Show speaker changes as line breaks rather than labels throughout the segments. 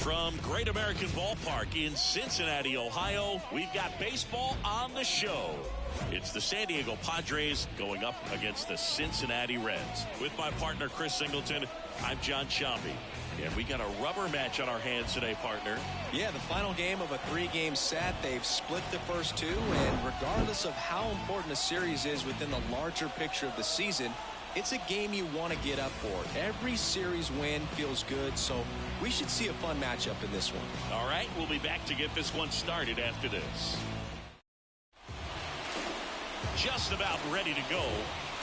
From Great American Ballpark in Cincinnati, Ohio, we've got baseball on the show. It's the San Diego Padres going up against the Cincinnati Reds. With my partner, Chris Singleton, I'm John Shambi. And we got a rubber match on our hands today, partner.
Yeah, the final game of a three-game set. They've split the first two, and regardless of how important a series is within the larger picture of the season, it's a game you want to get up for. Every series win feels good, so we should see a fun matchup in this one.
All right, we'll be back to get this one started after this. Just about ready to go.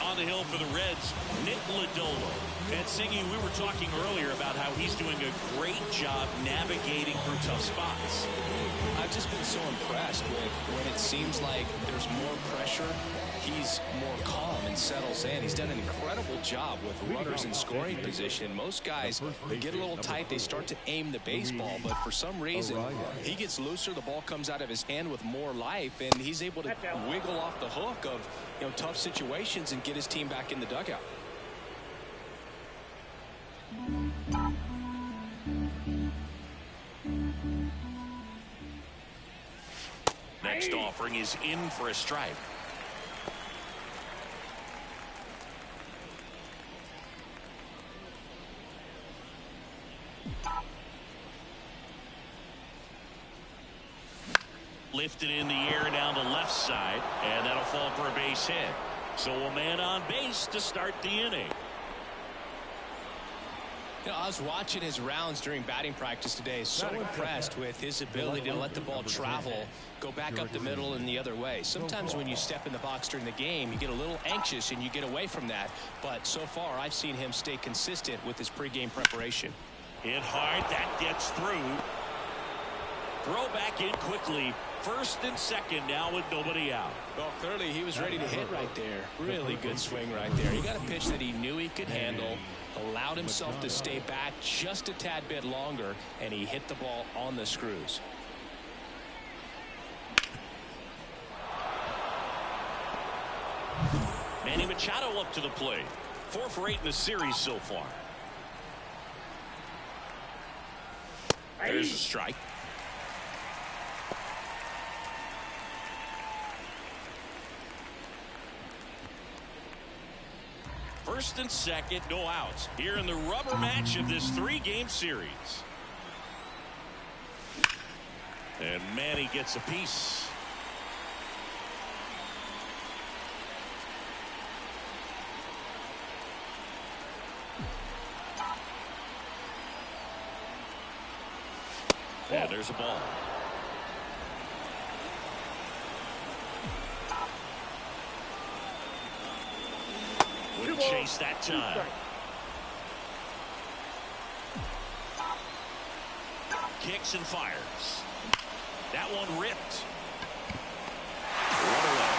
On the hill for the Reds, Nick Lodolo. And Singy, we were talking earlier about how he's doing a great job navigating through tough spots.
I've just been so impressed with when it seems like there's more pressure, he's more calm and settles in. He's done an incredible job with runners in scoring position. Most guys, they get a little tight, they start to aim the baseball, but for some reason, he gets looser, the ball comes out of his hand with more life, and he's able to wiggle off the hook of tough situations and get his team back in the dugout.
Next offering is in for a strike. Lifted in the air down the left side, and that'll fall for a base hit. So a man on base to start the inning.
I was watching his rounds during batting practice today. So impressed with his ability to let the ball travel, go back up the middle and the other way. Sometimes when you step in the box during the game, you get a little anxious and you get away from that. But so far, I've seen him stay consistent with his pregame preparation.
Hit hard, that gets through. Throw back in quickly. First and second now with nobody out.
Well, clearly he was ready to hit right there. Really good swing right there. He got a pitch that he knew he could handle, allowed himself to stay back just a tad bit longer, and he hit the ball on the screws.
Manny Machado up to the plate. 4 for 8 in the series so far. There's a strike. First and second, no outs. Here in the rubber match of this 3-game series. And Manny gets a piece. And there's a ball. Wouldn't chase that time. Kicks and fires. That one ripped. One away.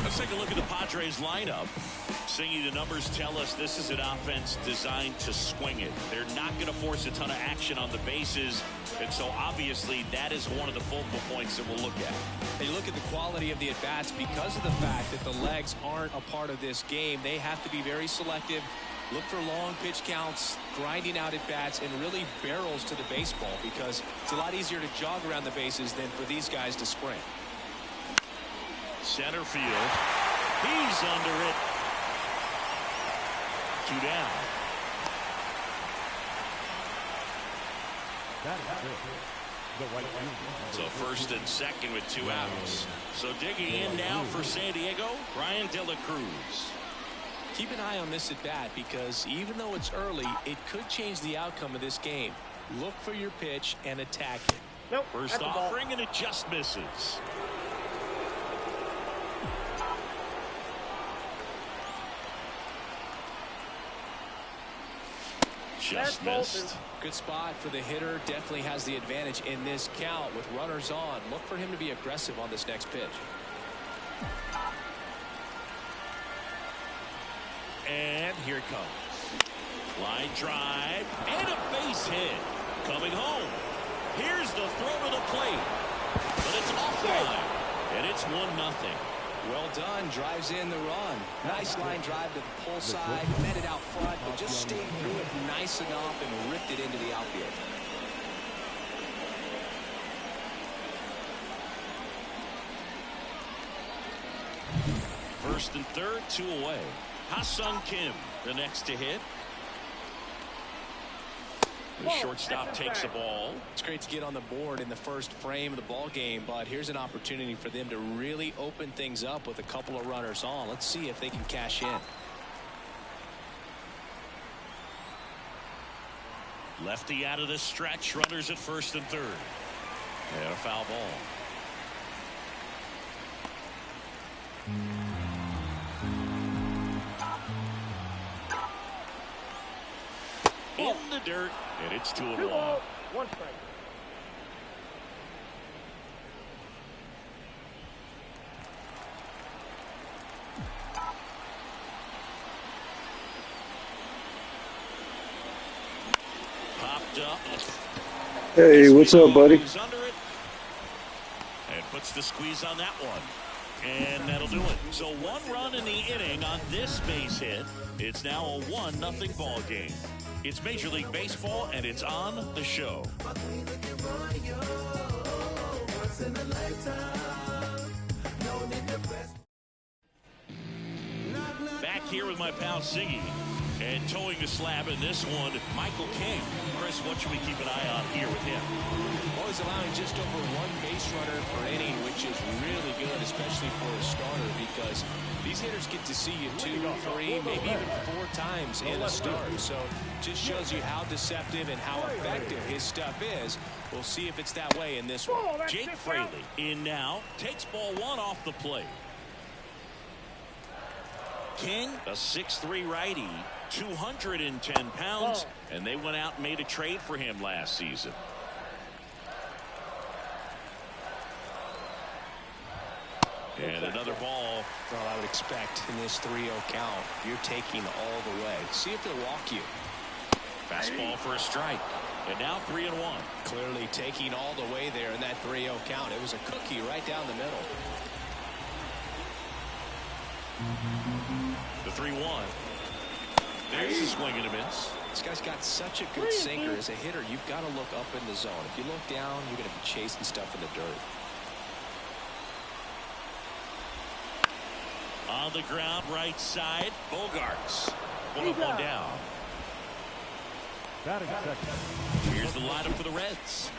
Let's take a look at the Padres lineup. Singy, the numbers tell us this is an offense designed to swing it. They're not going to force a ton of action on the bases, and so obviously that is one of the focal points that we'll look at.
You look at the quality of the at-bats because of the fact that the legs aren't a part of this game. They have to be very selective, look for long pitch counts, grinding out at-bats, and really barrels to the baseball because it's a lot easier to jog around the bases than for these guys to sprint.
Center field. He's under it. 2 down. So first and second with 2 outs. So digging in now for San Diego, Brian De La Cruz.
Keep an eye on this at bat because even though it's early, it could change the outcome of this game. Look for your pitch and attack it.
First offering and it just misses. Just missed.
Good spot for the hitter. Definitely has the advantage in this count with runners on. Look for him to be aggressive on this next pitch.
And here it comes. Line drive and a base hit. Coming home. Here's the throw to the plate. But it's offline. And it's 1-0.
Well done. Drives in the run. Nice line drive to the pull side. Met it out front, but just stayed through it nice enough and ripped it into the outfield.
First and third, 2 away. Ha-Sung Kim, the next to hit. The shortstop takes the ball.
It's great to get on the board in the first frame of the ball game, but here's an opportunity for them to really open things up with a couple of runners on. Let's see if they can cash in.
Lefty out of the stretch, runners at first and third. And a foul ball. In the dirt, and it's 2-1.
1 strike.
Popped up.
Hey, what's up, buddy?
Under it and puts the squeeze on that one. And that'll do it. So 1 run in the inning on this base hit. It's now a 1-0 ball game. It's Major League Baseball, and it's on the show. Back here with my pal Siggy. And towing the slab in this one, Michael King. Chris, what should we keep an eye on here with him?
Always allowing just over 1 base runner per inning, which is really good, especially for a starter, because these hitters get to see you 2, 3, maybe even 4 times in a start. So just shows you how deceptive and how effective his stuff is. We'll see if it's that way in this one.
Jake Fraley in now, takes ball 1 off the plate. King, a 6'3" righty, 210 pounds, and they went out and made a trade for him last season. And another ball.
Well, I would expect in this 3-0 count, you're taking all the way. See if they'll walk you.
Fastball for a strike. And now 3-1.
Clearly taking all the way there in that 3-0 count. It was a cookie right down the middle.
The 3-1. There's a swing and a miss.
This guy's got such a good sinker. As a hitter, you've got to look up in the zone. If you look down, you're going to be chasing stuff in the dirt.
On the ground, right side, Bogarts. 1 up, 1 down. Here's the lineup for the Reds.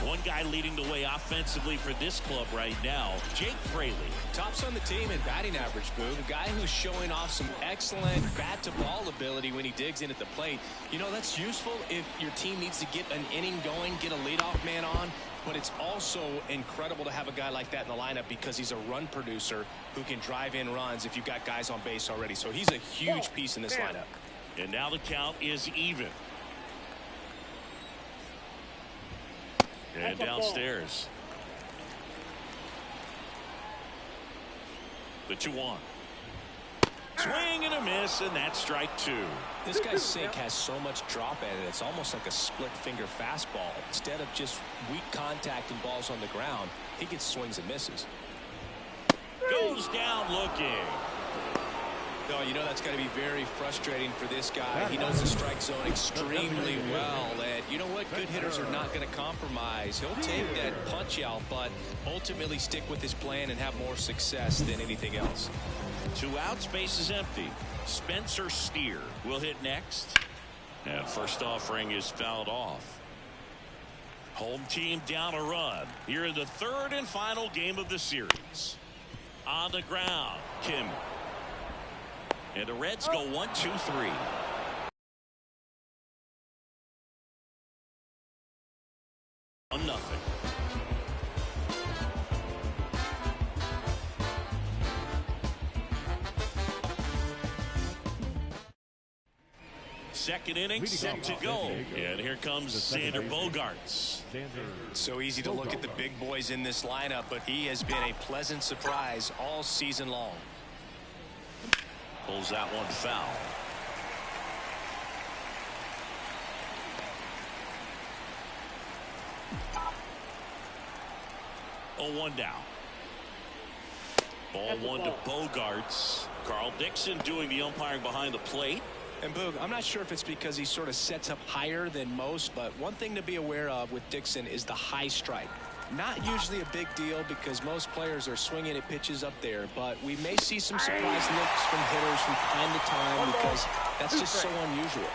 One guy leading the way offensively for this club right now, Jake Fraley.
Tops on the team in batting average, Boo. A guy who's showing off some excellent bat-to-ball ability when he digs in at the plate. You know, that's useful if your team needs to get an inning going, get a leadoff man on. But it's also incredible to have a guy like that in the lineup because he's a run producer who can drive in runs if you've got guys on base already. So he's a huge piece in this lineup.
And now the count is even. And downstairs. The 2-1. Swing and a miss, and that's strike 2.
This guy's sink has so much drop in it. It's almost like a split finger fastball. Instead of just weak contact and balls on the ground, he gets swings and misses.
Goes down looking.
No, you know that's got to be very frustrating for this guy. He knows the strike zone extremely well. And you know what? Good hitters are not going to compromise. He'll take that punch out, but ultimately stick with his plan and have more success than anything else.
2 outs, base is empty. Spencer Steer will hit next. And first offering is fouled off. Home team down a run here in the 3rd and final game of the series. On the ground, Kim. And the Reds go 1, 2, 3. Nothing. Second inning set to go. And here comes Xander Bogarts.
So easy to look at the big boys in this lineup, but he has been a pleasant surprise all season long.
Pulls that one foul. Oh, 1 down. Ball one to Bogarts. Carl Dixon doing the umpiring behind the plate.
And Boog, I'm not sure if it's because he sort of sets up higher than most, but one thing to be aware of with Dixon is the high strike. Not usually a big deal because most players are swinging at pitches up there, but we may see some surprise looks from hitters from time to time because that's just so unusual.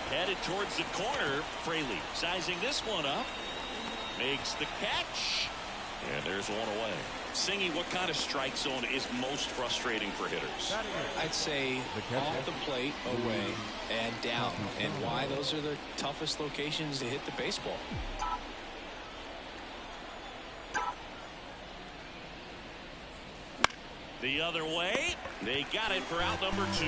Headed towards the corner. Fraley sizing this one up. Makes the catch. And there's one away. Singy, what kind of strike zone is most frustrating for hitters?
I'd say off the plate, away, and down. And why? Those are the toughest locations to hit the baseball.
The other way. They got it for out number 2.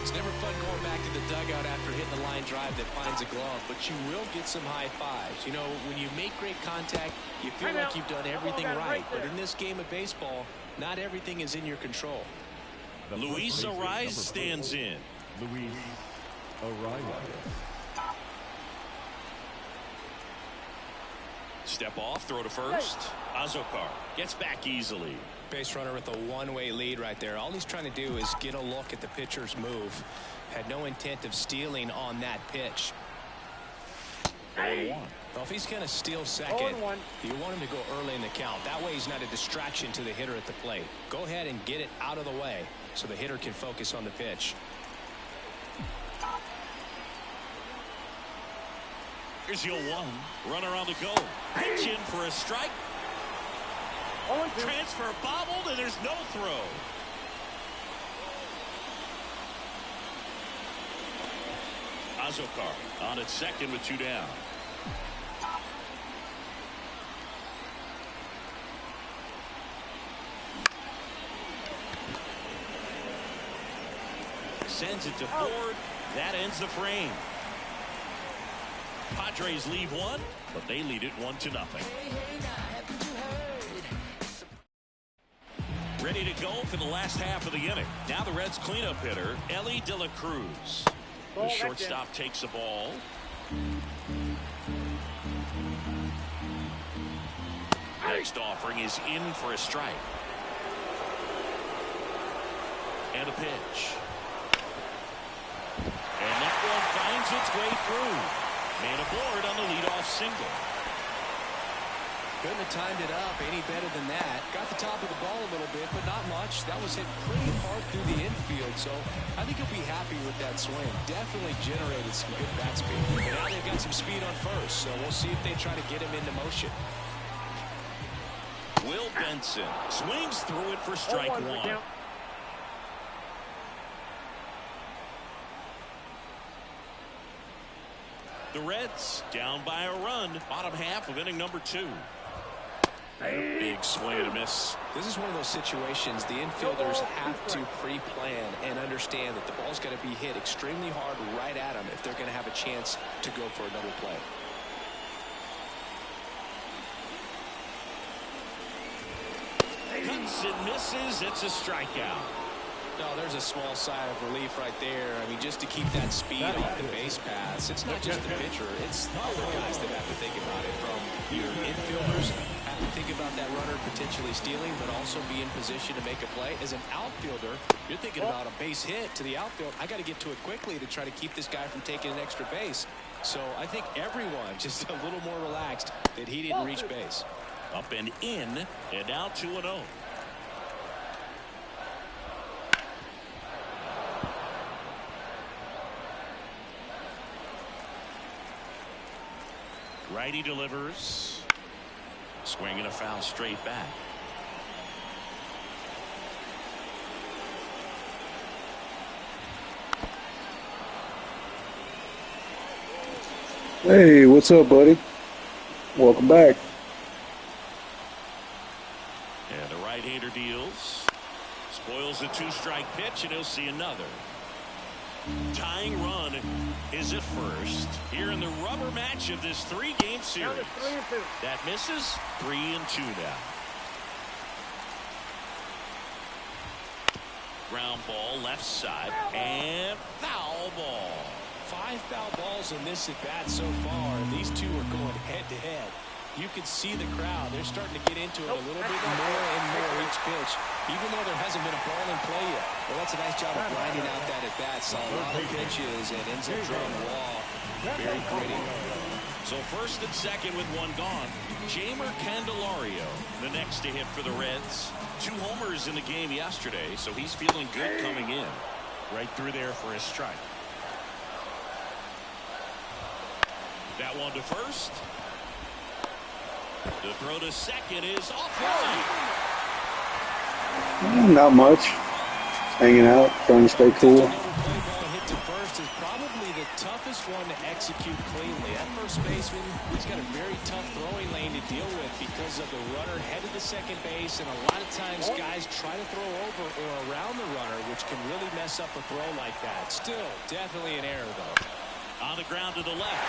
It's never fun going back to the dugout after hitting a line drive that finds a glove, but you will get some high fives. You know, when you make great contact, you feel like you've done everything right. But in this game of baseball, not everything is in your control.
Luis Ariz stands in.
Luis Ariz.
Step off, throw to first. Azokar gets back easily.
Base runner with a one-way lead right there. All he's trying to do is get a look at the pitcher's move. Had no intent of stealing on that pitch.
0-1.
Well, if he's going to steal second, you want him to go early in the count. That way he's not a distraction to the hitter at the plate. Go ahead and get it out of the way so the hitter can focus on the pitch.
Here's 0-1. Runner on the go. Pitch in for a strike. Transfer bobbled, and there's no throw. Azokar on at second with 2 down. Sends it to Ford. That ends the frame. Padres leave one, but they lead it 1-0. Ready to go for the last half of the inning. Now the Reds cleanup hitter, Ellie De La Cruz. The shortstop takes the ball. Next offering is in for a strike. And a pitch. And that one finds its way through. Man aboard on the leadoff single.
Couldn't have timed it up any better than that. Got the top of the ball a little bit, but not much. That was hit pretty hard through the infield, so I think he'll be happy with that swing. Definitely generated some good bat speed. And now they've got some speed on first, so we'll see if they try to get him into motion.
Will Benson swings through it for strike 1. The Reds down by a run. Bottom half of inning number 2. Big swing and a miss.
This is one of those situations the infielders have to pre-plan and understand that the ball's got to be hit extremely hard right at them if they're going to have a chance to go for another play.
Cuts and misses. It's a strikeout.
No, there's a small sigh of relief right there. I mean, just to keep that speed off the base paths. It's not just the pitcher. It's all the guys that have to think about it. From your infielders, have to think about that runner potentially stealing, but also be in position to make a play. As an outfielder, you're thinking about a base hit to the outfield. I got to get to it quickly to try to keep this guy from taking an extra base. So I think everyone just a little more relaxed that he didn't reach base.
Up and in, and now 2-0. Righty delivers. Swing and a foul straight back.
Hey, what's up, buddy? Welcome back.
And the right-hander deals. Spoils the 2-strike pitch, and he'll see another. Tying run is at first here in the rubber match of this 3-game series. That misses. 3-2 now. Ground ball left side and foul ball.
5 foul balls in this at bat so far, and these two are going head to head. you can see the crowd. They're starting to get into it a little bit more and more each pitch, even though there hasn't been a ball in play yet. Well, that's a nice job of grinding out that at bat. Saw a lot of pitches and ends up drawing the wall. Very gritty.
So first and second with one gone. Jamer Candelario, the next to hit for the Reds. 2 homers in the game yesterday, so he's feeling good coming in. Right through there for a strike. That one to first. The throw to second is offline.
Not much. Hanging out, trying to stay cool.
Hit to first is probably the toughest one to execute cleanly. At first baseman, he's got a very tough throwing lane to deal with because of the runner headed to second base, and a lot of times guys try to throw over or around the runner, which can really mess up a throw like that. Still, definitely an error, though.
On the ground to the left.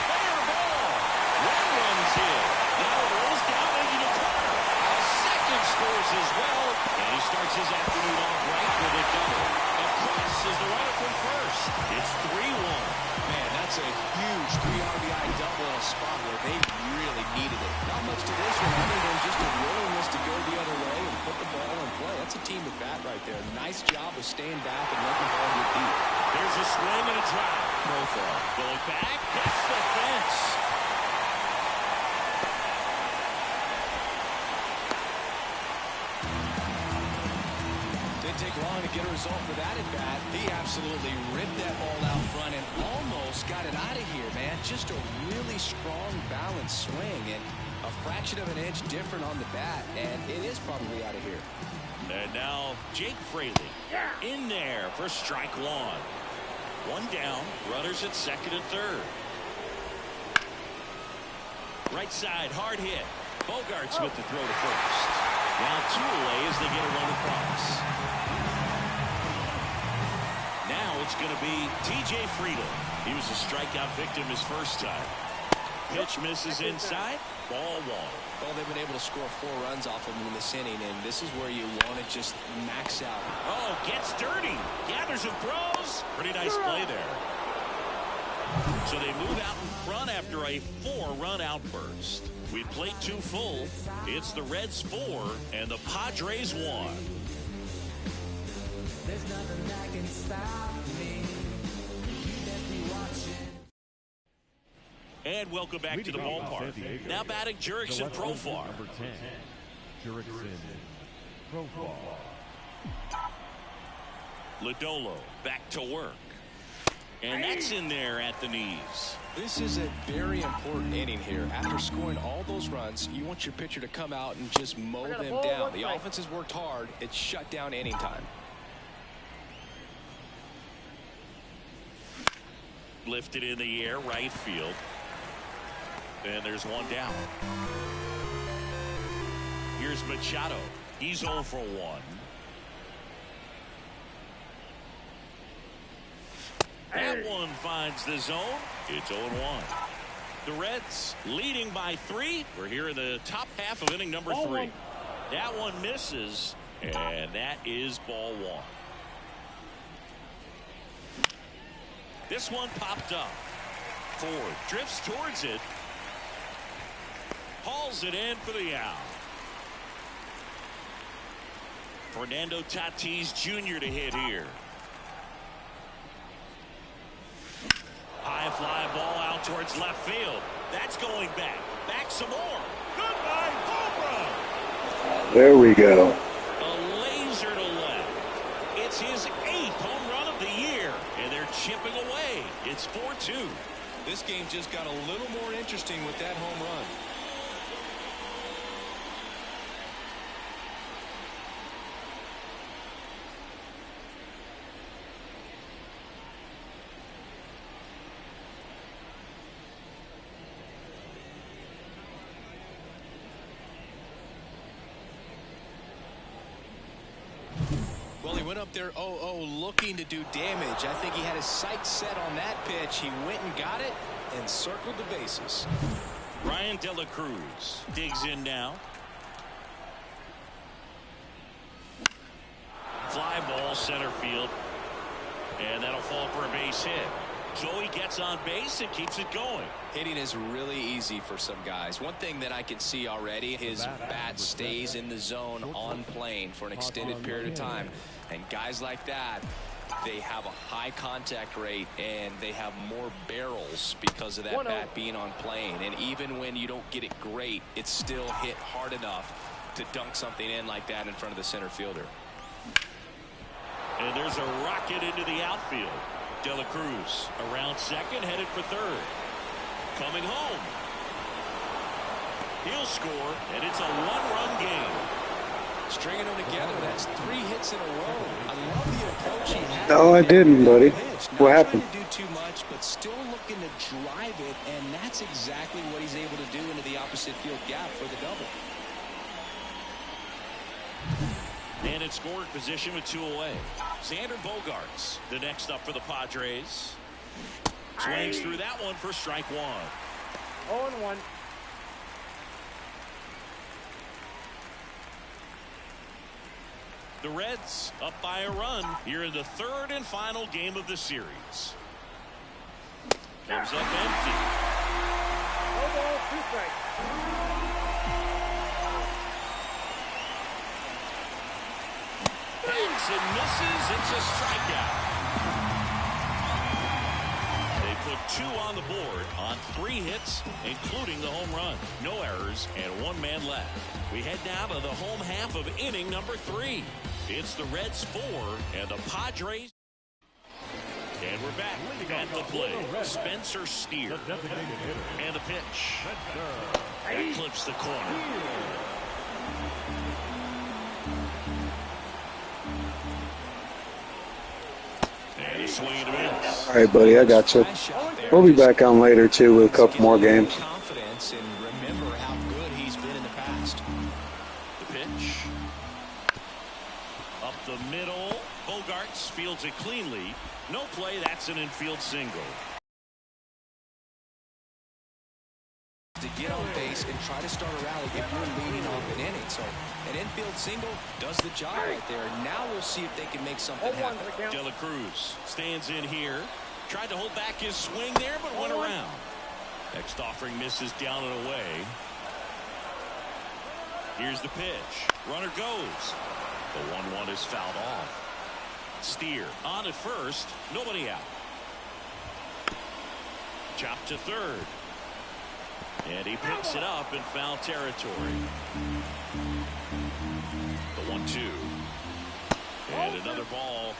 Fair ball. 1 runs in. Now it rolls down into the corner. A second scores as well. And he starts his afternoon off right with a double. Across is the runner from first. It's 3-1.
Man, that's a huge 3 RBI double in a spot where they really needed it. Not much to this one other than just a willingness to go the other way and put the ball in play. That's a team at bat right there. Nice job of staying back and letting the ball get deep.
There's a swing and a drive. No throw. Going back, hits the fence.
Didn't take long to get a result for that at bat. He absolutely ripped that ball out front and almost got it out of here, man. Just a really strong, balanced swing and a fraction of an inch different on the bat, and it is probably out of here.
And now Jake Fraley in there for strike 1. 1 down, runners at second and third. Right side, hard hit. Bogarts with the throw to first. Now 2 away as they get a run across. Now it's going to be T.J. Friedel. He was a strikeout victim his first time. Pitch misses inside. Ball 1.
Well, they've been able to score 4 runs off of him in this inning, and this is where you want to just max out.
Oh, gets dirty. Gathers and throws. Pretty nice play there. So they move out in front after a 4-run outburst. We played 2 full. It's the Reds 4 and the Padres 1. There's nothing that can stop me. And welcome back to the ballpark. Now batting Jurickson Profar.
Number 10, Jurickson Profar.
Lodolo back to work. And that's in there at the knees.
This is a very important inning here. After scoring all those runs, you want your pitcher to come out and just mow them down. The offense has worked hard. It's shut down inning time.
Lifted in the air, right field. And there's 1 down. Here's Machado. He's 0 for 1. That one finds the zone. It's 0-1. The Reds leading by 3. We're here in the top half of inning number 3. That one misses, and that is ball 1. This one popped up. Ford drifts towards it. Hauls it in for the out. Fernando Tatis Jr. to hit here. High fly ball out towards left field. That's going back. Back some more. Goodbye, home run.
There we go.
A laser to left. It's his 8th home run of the year, and they're chipping away. It's 4-2.
This game just got a little more interesting with that home run. Well, he went up there 0-0 looking to do damage. I think he had his sights set on that pitch. He went and got it and circled the bases.
Ryan De La Cruz digs in now. Fly ball center field. And that'll fall for a base hit. So he gets on base and keeps it going.
Hitting is really easy for some guys. One thing that I can see already, his bat stays in the zone on plane for an extended period of time. And guys like that, they have a high contact rate and they have more barrels because of that bat being on plane. And even when you don't get it great, it's still hit hard enough to dunk something in like that in front of the center fielder.
And there's a rocket into the outfield. De La Cruz around second, headed for third. Coming home. He'll score, and it's a one-run game.
Stringing them together, that's 3 hits in a row. I love the approach he had.
No, I didn't, buddy. What happened?
Not trying to do too much, but still looking to drive it, and that's exactly what he's able to do into the opposite field gap for the double.
And in scoring position with 2 away. Xander Bogaerts, the next up for the Padres. Swings through that one for strike 1.
0-1.
The Reds up by a run here in the 3rd and final game of the series. Comes up empty.
1 ball, 2 strikes.
Hangs and misses. It's a strikeout. They put 2 on the board on 3 hits, including the home run. No errors and 1 man left. We head now to the home half of inning number 3. It's the Reds 4 and the Padres. And we're back at the play. Spencer Steer. And the pitch. That clips the corner. And a swing and a miss.
All right, buddy, I got you. We'll be back on later, too, with a couple more games.
Confidence and remember how good he's been in the past.
The pitch. Up the middle. Bogaerts fields it cleanly. No play. That's an infield single.
To get on base and try to start a rally if you're leading off an inning. So an infield single does the job right there. Now we'll see if they can make something happen.
De La Cruz stands in here. Tried to hold back his swing there, but went around. Next offering misses down and away. Here's the pitch. Runner goes. The 1-1 is fouled off. Steer on at first. Nobody out. Chop to third. And he picks it up in foul territory. The 1-2. And another ball.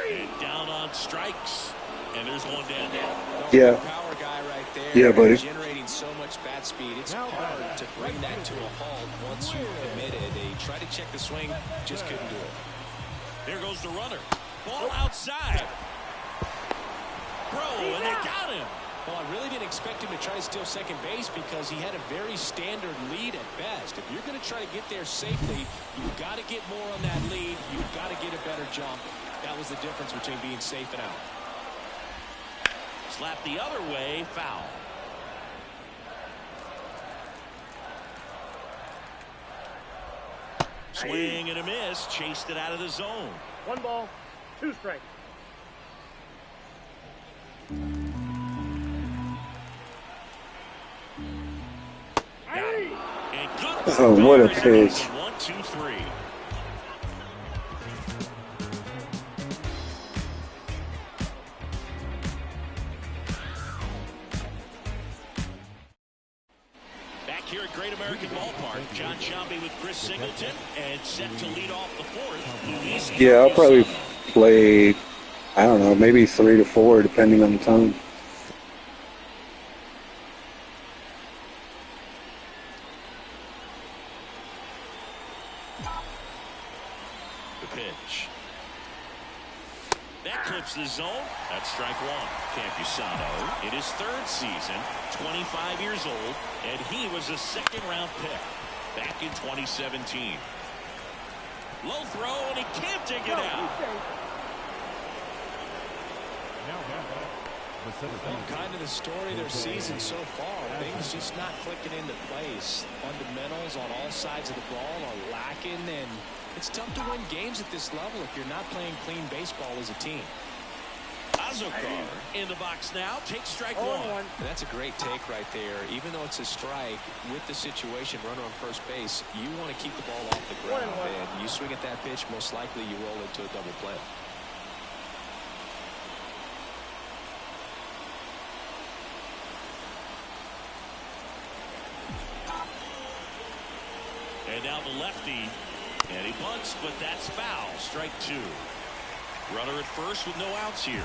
And down on strikes. And there's one down.
Yeah.
Power guy right there.
Yeah, buddy.
Generating so much bat speed. It's hard to bring that to a halt once you've committed. They tried to check the swing, just couldn't do it.
There goes the runner. Ball outside. And they got him.
Well, I really didn't expect him to try to steal second base because he had a very standard lead at best. If you're going to try to get there safely, you've got to get more on that lead. You've got to get a better jump. That was the difference between being safe and out.
Slap the other way, foul. Swing and a miss, chased it out of the zone.
1 ball, 2 strikes.
And good.
Oh, what a pitch.
1, 2, 3. Back here at Great American Ballpark, John Shelby with Chris Singleton, and set to lead off the 4th. Luis
Yeah, I'll probably play, I don't know, maybe 3 to 4, depending on the time.
That clips the zone. That's strike 1. Campusano in his 3rd season, 25 years old, and he was a 2nd-round pick back in 2017. Low throw, and he can't dig it out.
Kind of the story of their season so far. Things just not clicking into place. Fundamentals on all sides of the ball are lacking, and it's tough to win games at this level if you're not playing clean baseball as a team.
Azokar in the box now. Takes strike
0
one.
and 1.
That's a great take right there. Even though it's a strike, with the situation, runner on first base, you want to keep the ball off the ground.
1 and 1.
And you swing at that pitch, most likely you roll into a double play.
And now the lefty. And he bunts, but that's foul. Strike 2. Runner at first with no outs here.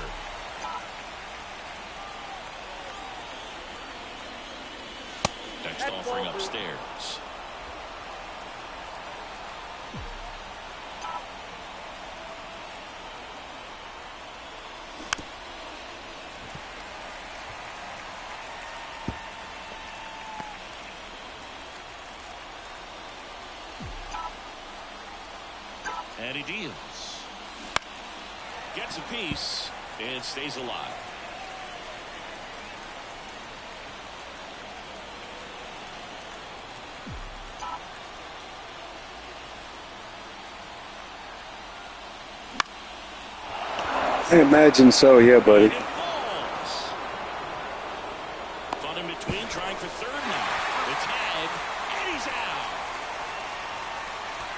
Next offering upstairs. And he deals. Gets a piece and stays alive.
I imagine so, yeah, buddy.
And it falls. Fun in between, trying for third now. The tag, and he's out.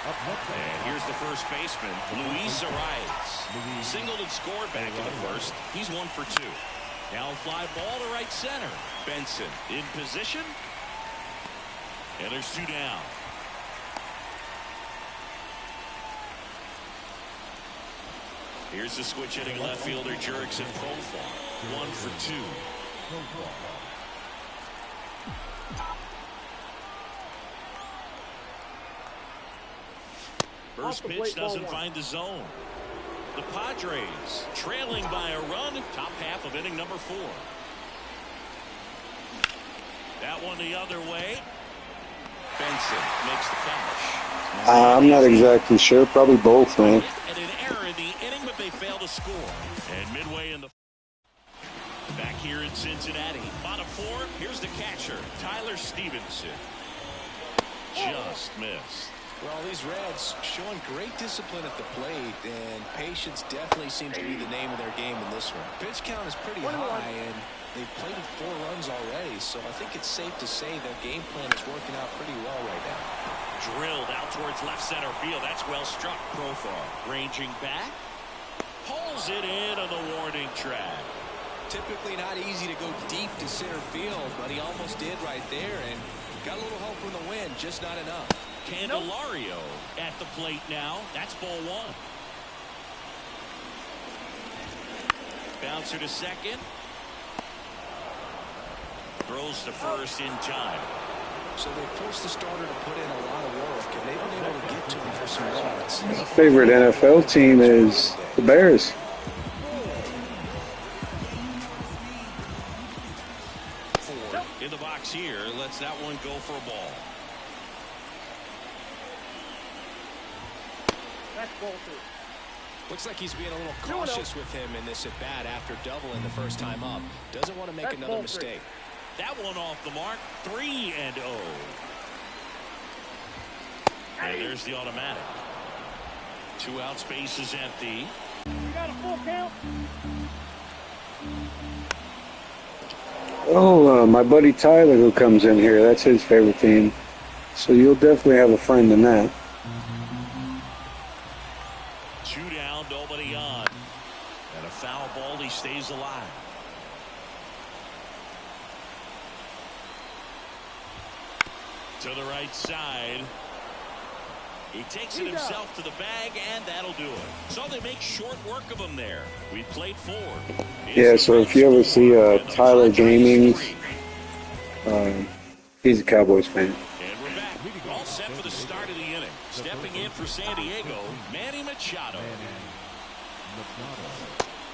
And here's the first baseman, Luis Arias. Singled and scored back in the first. He's 1 for 2. Now fly ball to right center. Benson in position. And there's 2 down. Here's the switch hitting left fielder Jurickson Profar. 1 for 2. First pitch doesn't find the zone. The Padres trailing by a run. Top half of inning number 4. That one the other way. Benson makes the catch.
I'm not exactly sure. Probably both, man.
And an error in the inning, but they fail to score. And midway in the back here in Cincinnati. Bottom 4. Here's the catcher, Tyler Stevenson. Just missed.
Well, these Reds showing great discipline at the plate, and patience definitely seems to be the name of their game in this one. Pitch count is pretty high, and they've played 4 runs already, so I think it's safe to say their game plan is working out pretty well right now.
Drilled out towards left center field. That's well struck. Profar ranging back. Pulls it in on the warning track.
Typically not easy to go deep to center field, but he almost did right there, and got a little help from the wind, just not enough.
Candelario at the plate now. That's ball 1. Bouncer to second. Throws to first in time.
So they forced the starter to put in a lot of work, and they've been able to get to him for some runs.
My favorite NFL team is the Bears.
Ford in the box here. Lets that one go for a ball.
That's ball 2.
Looks like he's being a little cautious with him in this at bat after doubling the first time up. Doesn't want to make another mistake.
That one off the mark. 3-0. And there's the automatic. 2 out, space is empty.
You got a full count?
Oh, my buddy Tyler who comes in here, that's his favorite team. So you'll definitely have a friend in that.
2 down, nobody on. And a foul ball, he stays alive. To the right side. He takes it himself to the bag, and that'll do it. So they make short work of him there. We played 4.
Yeah, so if you ever see Tyler Gaming, he's a Cowboys fan.
And we're back. All set for the start of the inning. Stepping in for San Diego, Manny Machado.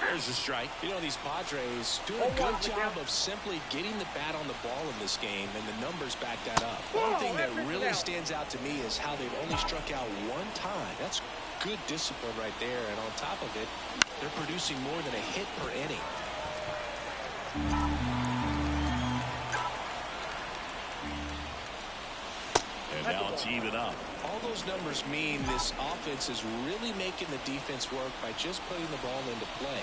There's a strike.
You know, these Padres doing a good job of simply getting the bat on the ball in this game, and the numbers back that up. One thing that really stands out to me is how they've only struck out 1 time. That's good discipline right there, and on top of it, they're producing more than a hit per inning.
And now it's even up.
All those numbers mean this offense is really making the defense work by just putting the ball into play.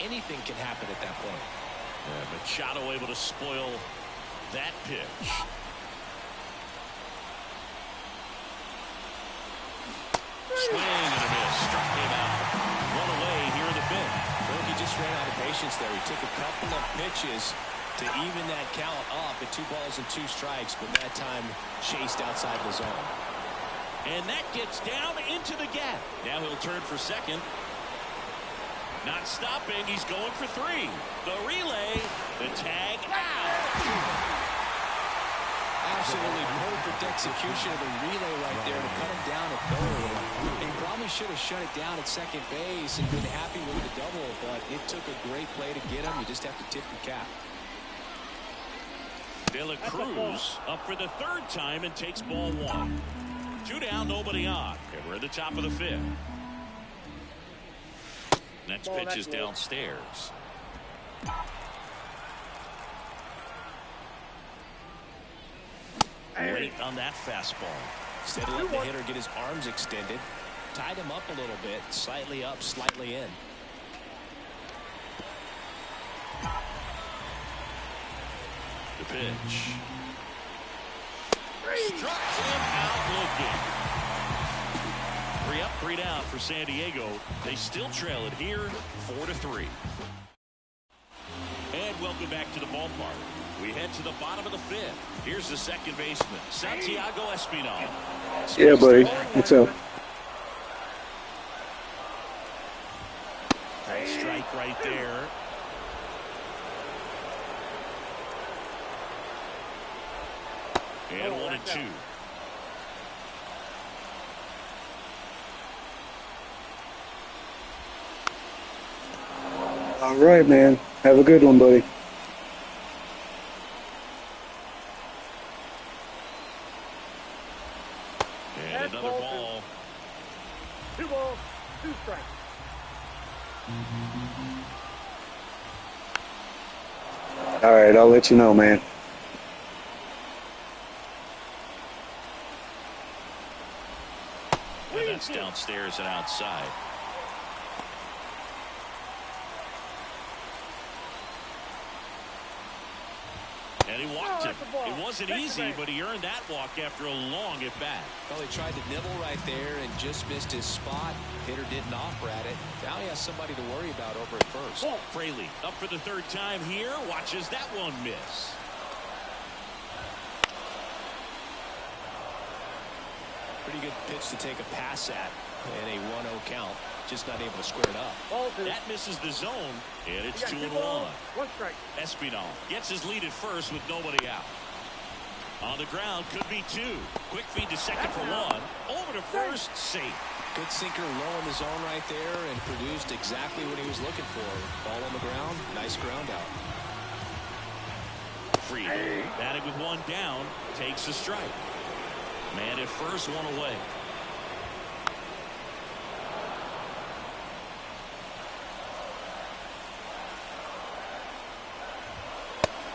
Anything can happen at that point.
Yeah, Machado able to spoil that pitch. Swing and a miss. Struck him out. One away here in the fifth.
He just ran out of patience there. He took a couple of pitches to even that count up at 2 balls and 2 strikes, but that time chased outside the zone.
And that gets down into the gap. Now he'll turn for second. Not stopping. He's going for 3. The relay. The tag out.
Absolutely perfect execution of the relay right there to cut him down at third. He probably should have shut it down at second base and been happy with the double, but it took a great play to get him. You just have to tip your cap.
De La Cruz up for the 3rd time and takes ball 1. 2 down, nobody on. And we're at the top of the 5th. Next pitch is downstairs. Late on that fastball.
Instead of letting the hitter get his arms extended, tied him up a little bit, slightly up, slightly in.
The pitch. Struck him out looking. 3 up, 3 down for San Diego. They still trail it here, 4-3. And welcome back to the ballpark. We head to the bottom of the 5th. Here's the second baseman, Santiago Espinal.
Yeah, buddy. What's up?
Strike right there. And 1-2.
All right, man. Have a good one, buddy.
And another ball.
2 balls, 2 strikes.
All right, I'll let you know, man.
And that's downstairs and outside. And he walked him. It wasn't easy, but he earned that walk after a long at-bat.
Well, he tried to nibble right there and just missed his spot. Hitter didn't offer at it. Now he has somebody to worry about over at first.
Fraley up for the 3rd time here. Watches that one miss.
Pretty good pitch to take a pass at in a 1-0 count. Just not able to square it up.
That misses the zone, and it's 2-1.
1 strike.
Espinal gets his lead at first with nobody out. On the ground, could be 2. Quick feed to second for 1. Over to first, safe.
Good sinker low in the zone right there and produced exactly what he was looking for. Ball on the ground, nice ground out.
Freed, batting with 1 down, takes a strike. Man at first, 1 away.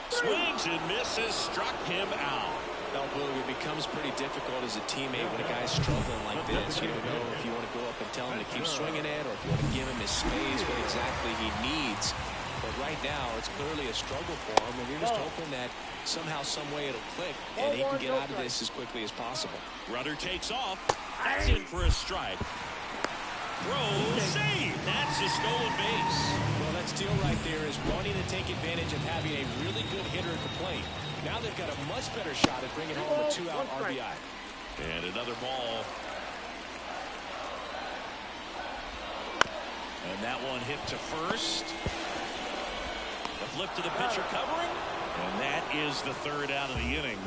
Swings and misses, struck him out.
Now, Boog, it becomes pretty difficult as a teammate when a guy's struggling like this. You don't know if you want to go up and tell him to keep swinging it or if you want to give him his space, what exactly he needs. But right now, it's clearly a struggle for him, and you're just hoping that somehow, some way it'll click, and he can get out of this as quickly as possible.
Runner takes off. That's in for a strike. Throw, save. That's a stolen base.
Well, that steal right there is wanting to take advantage of having a really good hitter at the plate. Now they've got a much better shot at bringing home a 2-out RBI.
And another ball. And that one hit to first. The flip to the pitcher covering. And that is the 3rd out of the inning.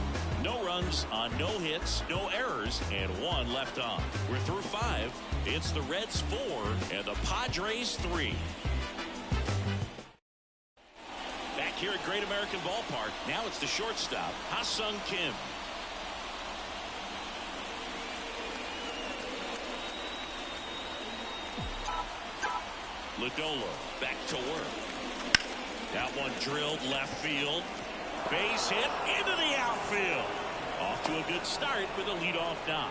No runs on no hits, no errors, and 1 left on. We're through 5. It's the Reds 4 and the Padres 3. Back here at Great American Ballpark, now it's the shortstop, Ha-Sung Kim. Lodolo back to work. That one drilled left field. Base hit into the outfield. Off to a good start with a leadoff knock.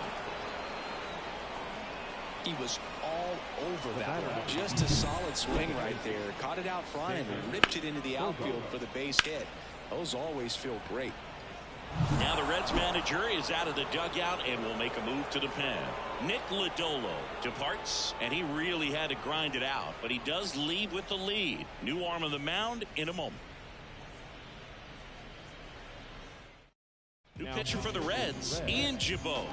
He was all over that one. Just a solid swing right there. Caught it out front and ripped it into the outfield for the base hit. Those always feel great.
Now the Reds manager is out of the dugout and will make a move to the pen. Nick Lodolo departs, and he really had to grind it out, but he does leave with the lead. New arm of the mound in a moment. New pitcher for the Reds, Ian Gibaut.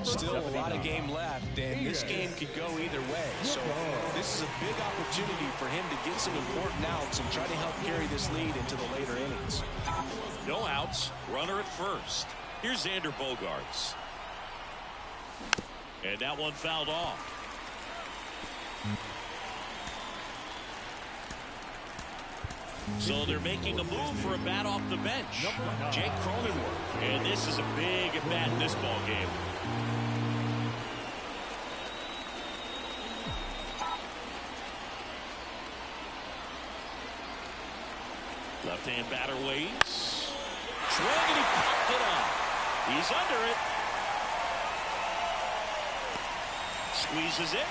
Still a lot of game left, and this game could go either way. So this is a big opportunity for him to get some important outs and try to help carry this lead into the later innings.
No outs, runner at first. Here's Xander Bogaerts. And that one fouled off. So they're making a move for a bat off the bench. Jake Cronenworth. And this is a big at bat in this ball game. Left-hand batter waits. Swing, and he popped it up. He's under it. Squeezes it,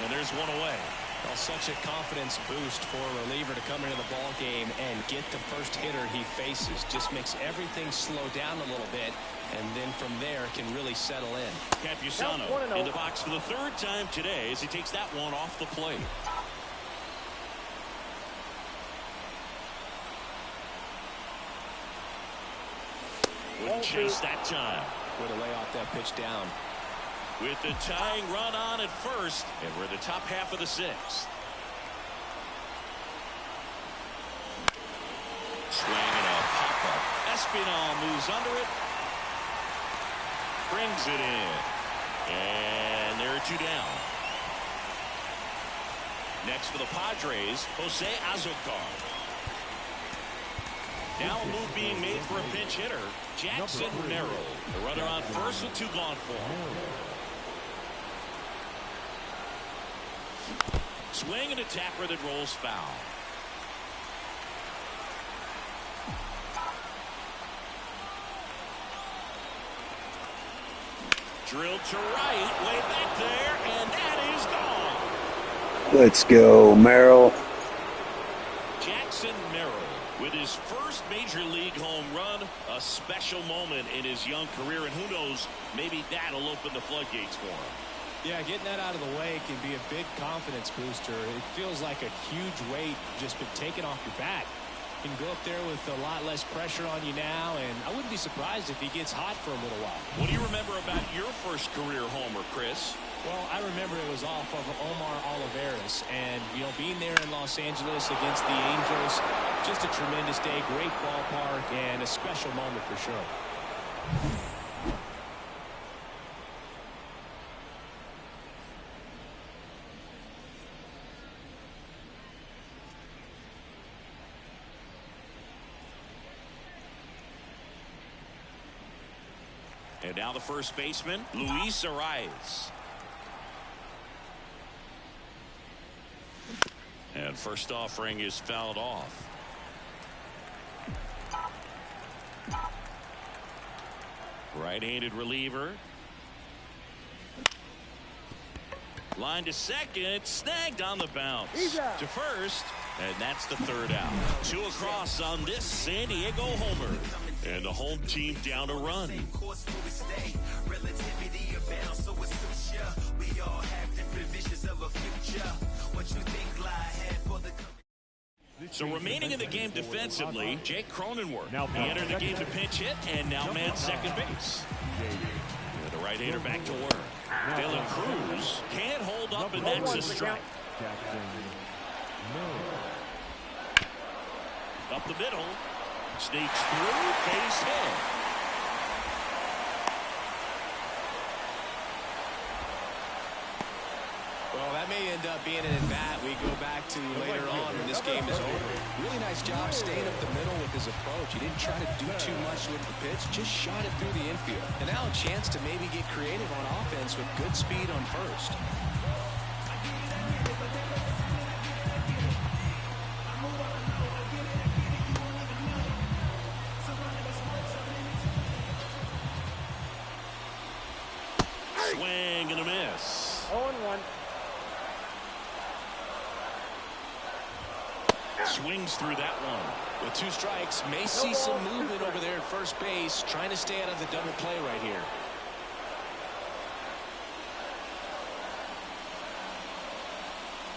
and there's one away.
Well, such a confidence boost for a reliever to come into the ball game and get the first hitter he faces. Just makes everything slow down a little bit, and then from there can really settle in.
Campusano in the box for the third time today as he takes that one off the plate. Wouldn't chase that time.
Way to lay off that pitch down.
With the tying run on at first, and we're in the top half of the sixth. Swing and a pop-up. Espinal moves under it. Brings it in. And there are two down. Next for the Padres, Jose Azocar. Now a move being made for a pinch hitter, Jackson Merrill. The runner on first with two gone for him. Swing and a tapper that rolls foul. Drilled to right, way back there, and that is gone.
Let's go, Merrill.
Jackson Merrill with his first major league home run, a special moment in his young career, and who knows, maybe that'll open the floodgates for him.
Yeah, getting that out of the way can be a big confidence booster. It feels like a huge weight just been taken off your back. You can go up there with a lot less pressure on you now, and I wouldn't be surprised if he gets hot for a little while.
What do you remember about your first career homer, Chris?
Well, I remember it was off of Omar Olivares, and, you know, being there in Los Angeles against the Angels, just a tremendous day, great ballpark, and a special moment for sure.
And now the first baseman, Luis Arias. And first offering is fouled off. Right-handed reliever. Line to second, snagged on the bounce. To first, and that's the third out. Two across on this San Diego homer. And the home team down a run. So remaining in the game defensively, Jake Cronenworth. He entered the game to pinch hit and now man second base. The right-hander back to work. Dylan Cruz can't hold up, and that's a strike. Up the middle. Sneaks through, base hit.
Well, that may end up being an at-bat we go back to later on when this game is over. Really nice job staying up the middle with his approach. He didn't try to do too much with the pitch, just shot it through the infield. And now a chance to maybe get creative on offense with good speed on first.
Swing and a miss.
0-1.
Swings through that one.
With 2 strikes, may see some movement over there at first base, trying to stay out of the double play right here.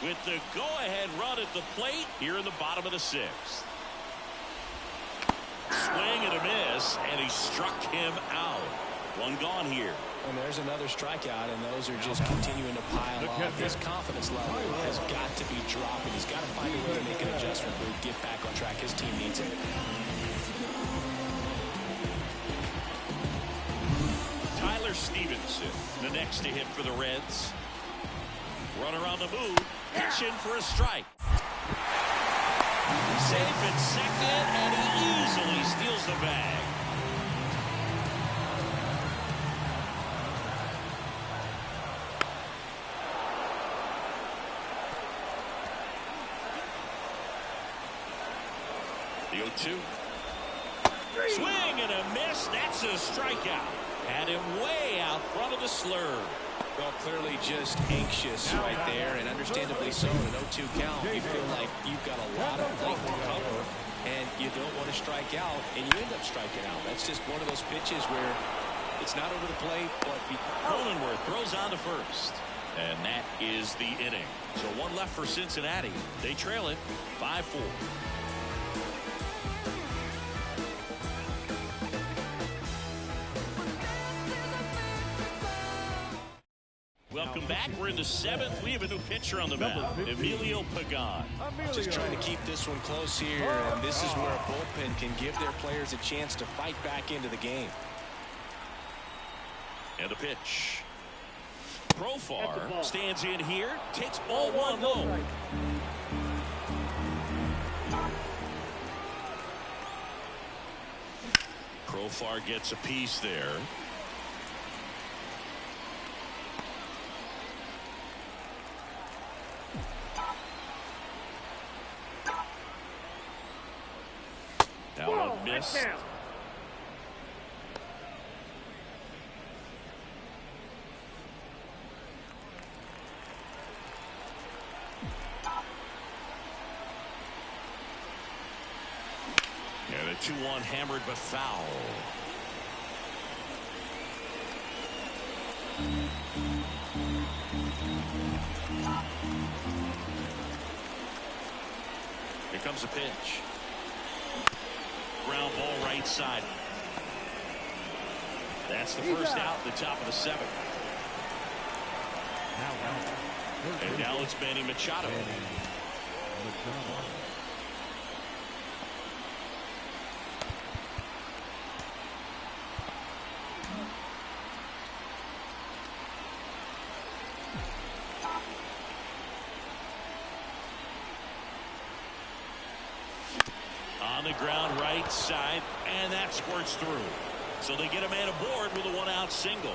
With the go-ahead run at the plate here in the bottom of the 6th. Swing and a miss, and he struck him out. 1 gone here.
And there's another strikeout, and those are just continuing to pile up. His confidence level has got to be dropping. He's got to find a way to make an adjustment move, get back on track. His team needs it.
Tyler Stevenson, the next to hit for the Reds. Runner on the move, pitching for a strike. Safe at second, and he easily steals the bag. The 0-2. Swing and a miss. That's a strikeout. Had him way out front of the slurve.
Well, clearly just anxious right there, and understandably so. An 0-2 count, you feel like you've got a lot of plate to cover, and you don't want to strike out, and you end up striking out. That's just one of those pitches where it's not over the plate, but
Cronenworth throws on to first. And that is the inning. So 1 left for Cincinnati. They trail it 5-4. Welcome back. We're in the 7th. We have a new pitcher on the mound, Emilio Pagan.
just trying to keep this one close here, and this is where a bullpen can give their players a chance to fight back into the game.
And the pitch. Profar stands in here, takes ball 1 low. Profar gets a piece there. That one missed. And a 2-1 hammered but foul. Here comes a pitch. Ground ball right side. That's the first out at the top of the 7th. And now it's Manny Machado. On the ground right side, and that squirts through. So they get a man aboard with a 1-out single.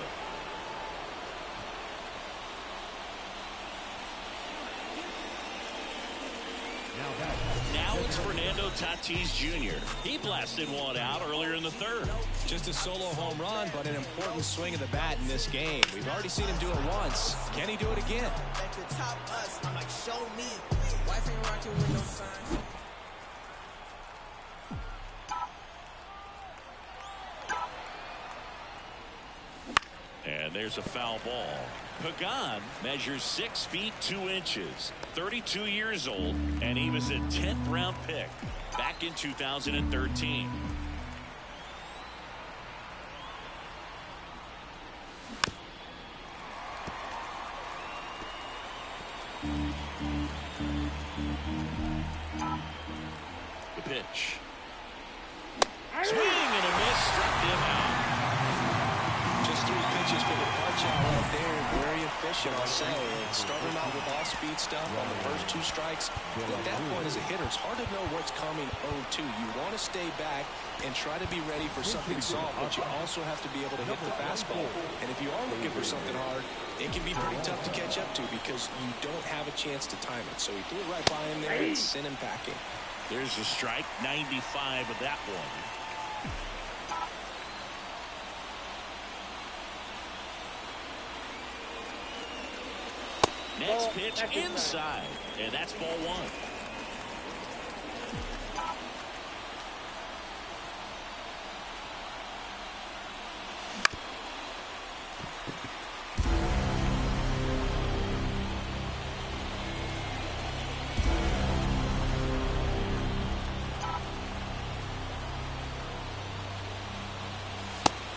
Now it's Fernando Tatis Jr. He blasted 1 out earlier in the 3rd.
Just a solo home run, but an important swing of the bat in this game. We've already seen him do it once. Can he do it again?
Show me. Wife ain't rocking with no sign.
And there's a foul ball. Pagan measures 6 feet 2 inches, 32 years old, and he was a 10th round pick back in 2013. The pitch. Swing and a miss, struck him out.
Just 3 pitches for the punch out right there. Very efficient, I'll say. Starting out with off-speed stuff on the first 2 strikes. At that point as a hitter, it's hard to know what's coming 0-2. You want to stay back and try to be ready for something soft, but you also have to be able to hit the fastball. And if you are looking for something hard, it can be pretty tough to catch up to because you don't have a chance to time it. So he threw it right by him there and sent him packing.
There's a strike, 95 of that one. Next pitch inside, and that's ball one.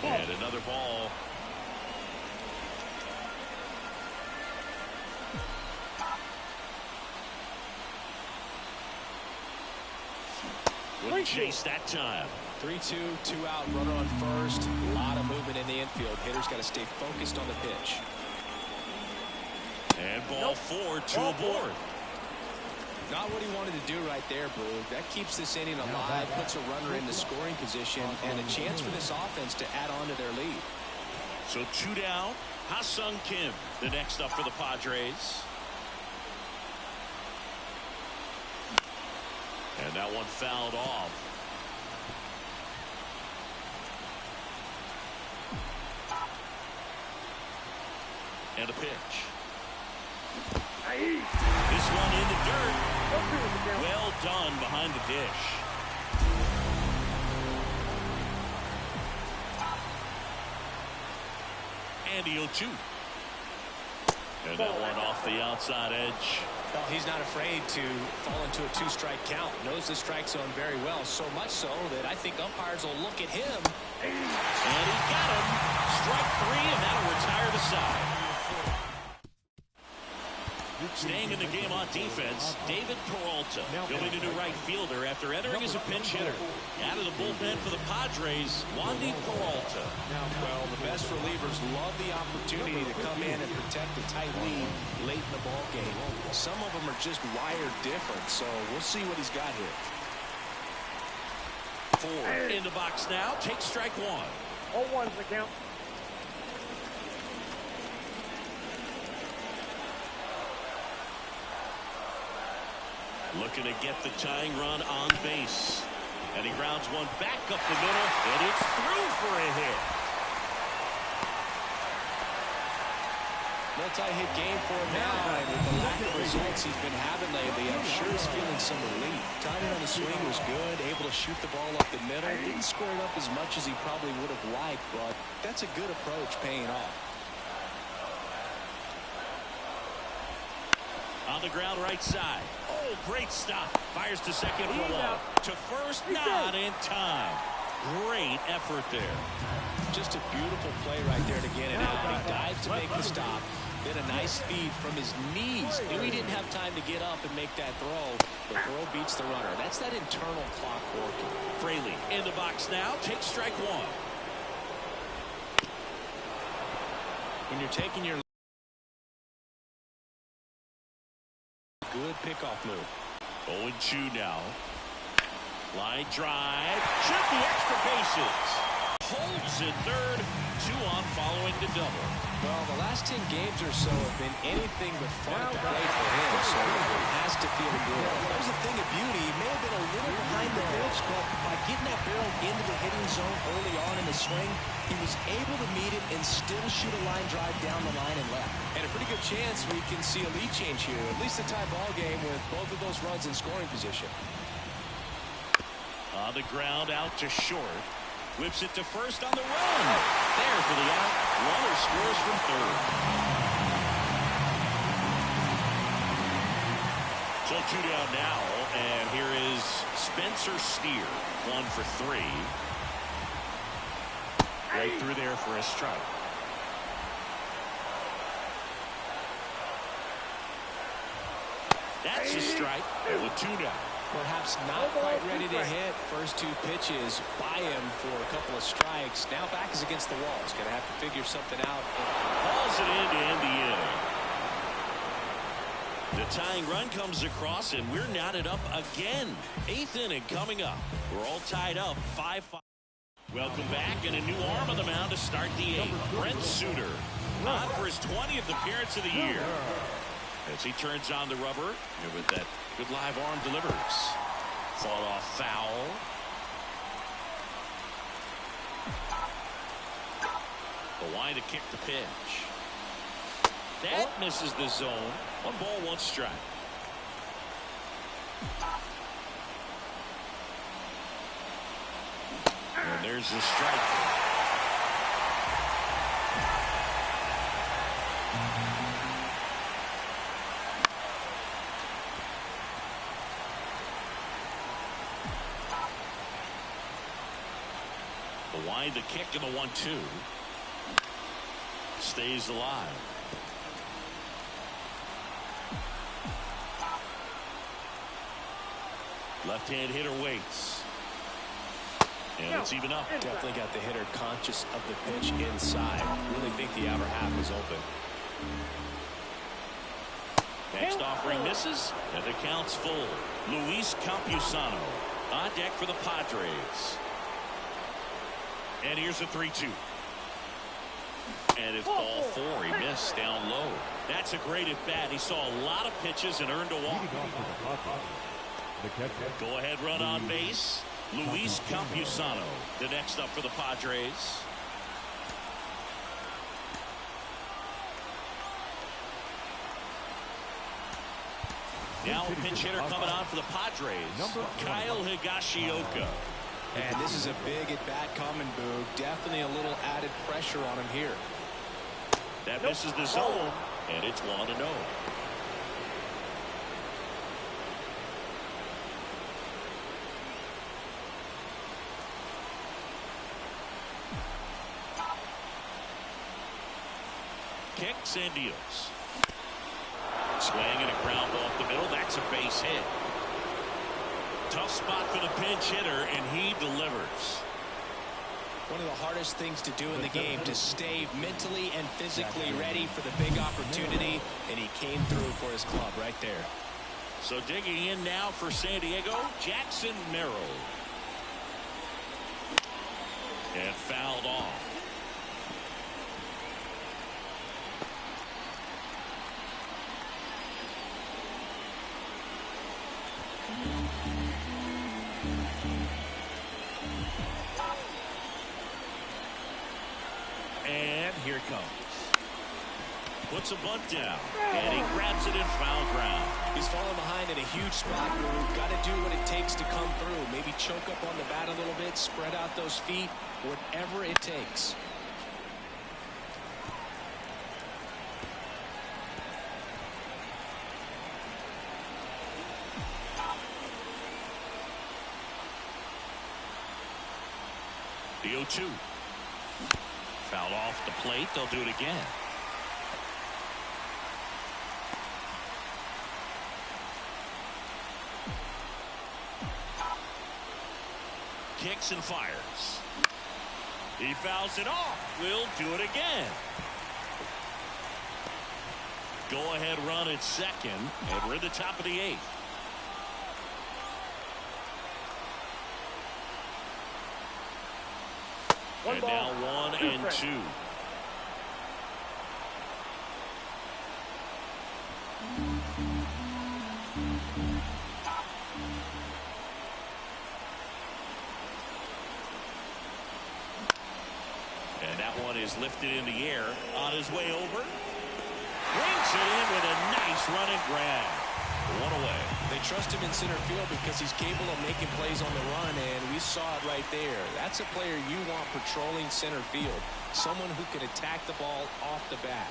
And another ball. Wouldn't chase that time.
3-2, 2 out, runner on first. A lot of movement in the infield. Hitter's got to stay focused on the pitch.
And ball four, two aboard.
Not what he wanted to do right there, Boog. That keeps this inning alive, puts a runner in the scoring position, and a chance for this offense to add on to their lead.
So 2 down. Ha-Sung Kim, the next up for the Padres. And that one fouled off. And a pitch. This one in the dirt. Well done behind the dish. And the 0-2. And that one off the outside edge.
Well, he's not afraid to fall into a 2-strike count. Knows the strike zone very well, so much so that I think umpires will look at him.
And he got him. Strike 3, and that'll retire the side. Staying in the game on defense, David Peralta. He'll be the new right fielder after entering as a pinch hitter. Out of the bullpen for the Padres, Wandy Peralta.
Well, the best relievers love the opportunity to come in and protect the tight lead late in the ball game. Some of them are just wired different, so we'll see what he's got here.
Ford in the box now. Take strike one.
0-1's the count.
Looking to get the tying run on base. And he grounds one back up the middle, and it's through for a hit.
Multi-hit game for him now, and with the lack of results he's been having lately, I'm sure he's feeling some relief. Timing on the swing was good, able to shoot the ball up the middle. Didn't square it up as much as he probably would have liked, but that's a good approach paying off.
On the ground right side. Oh, great stop. Fires to second for a walk. To first, not in time. Great effort there.
Just a beautiful play right there to get it out. He dives to make the stop. Then a nice feed from his knees. Knew he didn't have time to get up and make that throw. The throw beats the runner. That's that internal clock working.
Fraley in the box now. Take strike one.
When you're taking your good pickoff move.
0-2 now. Line drive. Shoot the extra bases. Holds at third. 2 on following the double.
Well, the last 10 games or so have been anything but fun to play for him, so it has to feel good. There's a thing of beauty. He may have been a little behind the pitch, but by getting that barrel into the hitting zone early on in the swing, he was able to meet it and still shoot a line drive down the line and left. And a pretty good chance we can see a lead change here, at least a tie ball game with both of those runs in scoring position.
On the ground, out to short. Whips it to first on the run. There for the out. Runner scores from third. So 2 down now, and here is Spencer Steer. 1 for 3. Right through there for a strike. That's a strike. And with 2 down.
Perhaps not quite ready to hit. First 2 pitches by him for a couple of strikes. Now back is against the wall. He's going to have to figure something out.
Hauls it in to end the inning. The tying run comes across, and we're knotted up again. 8th inning coming up. We're all tied up 5-5. Welcome back, and a new arm on the mound to start the 8th. Brent Suter on for his 20th appearance of the year. As he turns on the rubber, and with that good live arm delivers. Fought off foul. The line to kick the pitch. That misses the zone. 1 ball, 1 strike. And there's the strike. The wind, the kick, and the 1-2. Stays alive. Left-hand hitter waits. And it's even up.
Definitely got the hitter conscious of the pitch inside. Really think the outer half is open.
Next offering misses, and the count's full. Luis Campusano on deck for the Padres. And here's a 3-2. And it's ball 4. He missed down low. That's a great at bat. He saw a lot of pitches and earned a walk. Go ahead run on base. Luis Campusano, the next up for the Padres. Now a pinch hitter coming on for the Padres, Kyle Higashioka.
And this is a big at bat coming, Boog. Definitely a little added pressure on him here.
That misses the zone, and it's 1-0. Kicks and deals. Swing and a ground ball up the middle. That's a base hit. Tough spot for the pinch hitter, and he delivers.
One of the hardest things to do in the game, to stay mentally and physically ready for the big opportunity, and he came through for his club right there.
So digging in now for San Diego, Jackson Merrill. And fouled off. And here it comes. Puts a bunt down, and he grabs it in foul ground.
He's falling behind in a huge spot. We've got to do what it takes to come through. Maybe choke up on the bat a little bit, spread out those feet, whatever it takes.
The 0-2. Foul off the plate. They'll do it again. Kicks and fires. He fouls it off. We'll do it again. Go ahead run at second, and we're at the top of the 8th. And now 1-2. And that one is lifted in the air on his way over. Brings it in with a nice running grab. 1 away.
They trust him in center field because he's capable of making plays on the run, and we saw it right there. That's a player you want patrolling center field. Someone who can attack the ball off the bat.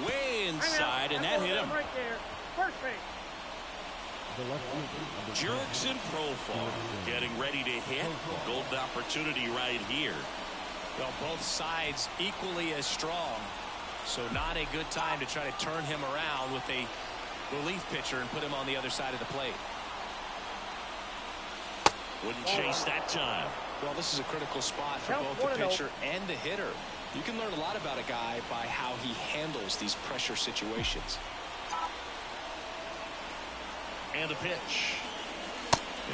Way inside, and that hit him.
Right there. First base.
Jerks and Profar getting ready to hit. Golden opportunity right here.
Well, both sides equally as strong. So not a good time to try to turn him around with a relief pitcher and put him on the other side of the plate.
Wouldn't chase that time.
Well, this is a critical spot for both the pitcher and the hitter. You can learn a lot about a guy by how he handles these pressure situations.
And the pitch.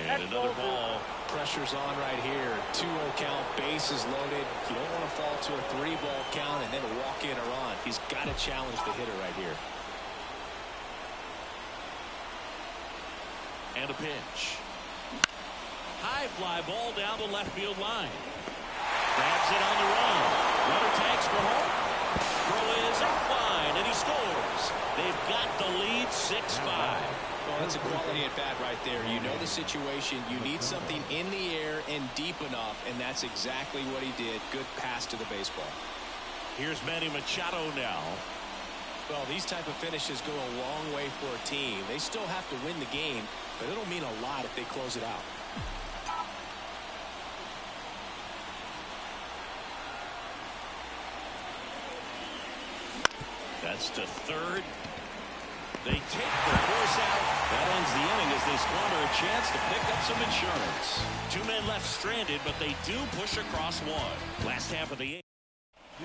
And another ball.
Pressure's on right here. 2-0 count, bases loaded. You don't want to fall to a 3-ball count and then walk in or on. He's got to challenge the hitter right here.
And a pitch. High fly ball down the left field line. Grabs it on the run. Runner tags for home.
situation, you need something in the air and deep enough, and that's exactly what he did. Good pass to the baseball.
Here's Manny Machado now.
Well, these type of finishes go a long way for a team. They still have to win the game, but it'll mean a lot if they close it out.
That's to third. They take the force out. That ends the inning as they squander a chance to pick up some insurance. 2 men left stranded, but they do push across one. Last half of the eighth.